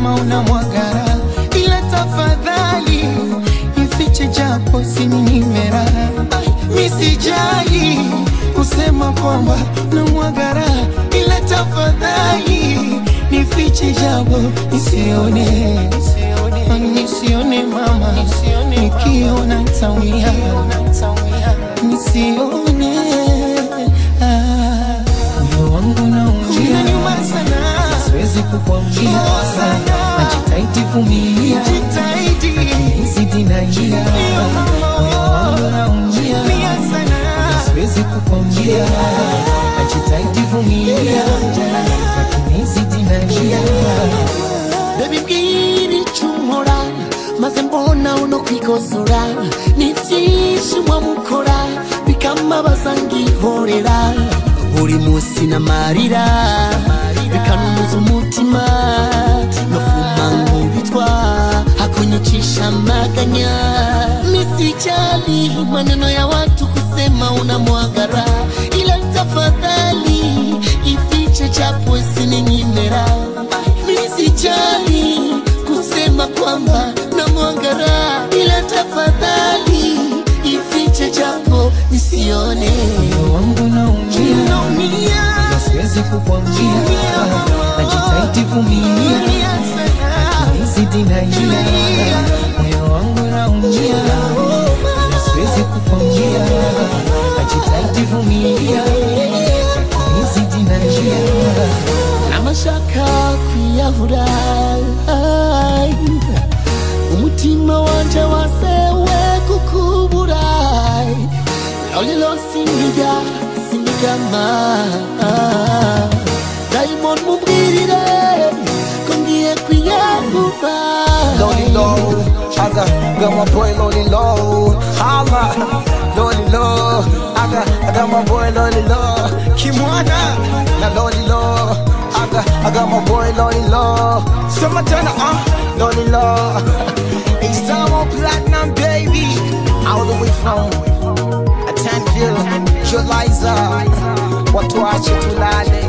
kusema unamwagara, ila tafadhali nifiche japo usininyime. Misijali kusema kwamba unamwagara, ila tafadhali nifiche japo nisione mama, nikiona nitaumia, nisione. Moyo wangu naumia, siwezi kukwambia, najitahidi vumilia, nizidi nalia. Moyo wangu naumia, siwezi kukwambia, najitahidi vumilia, nizidi nalia. Baby mbwira chumora, maze mbona uno kwikosora, n'ivyinshi mwamukora bikama bazangihorera. Buri musi n'amarira bikanuza umutima, nofuma nkubitwa hakunyicisha amaganya. Misijali maneno ya watu kusema unamwagara, ila tafadhali ifiche japo usininyime. Misijali kusema kwamba namwagara, ila tafadhali ifiche japo nisione. Moyo wangu naumia, siwezi kukwambia, najitahidi vumilia, nizidi nalia. Moyo wangu naumia, siwezi kukwambia, najitahidi vumilia, nizidi nalia. Namashaka kwiyahura, umutima wanje wasewe kukubura. Lolilo sinigama Diamond mubwirire ko ngiye kwiyahura. Lolilo, I got my boy Lolilo. Holla, Lolilo, I got my boy Lolilo. Kimwana, na Lolilo, I got my boy Lolilo. Summertime, Lolilo. It's time on platinum, baby. All the way from Tanville, Joliza. Watu wache tulale.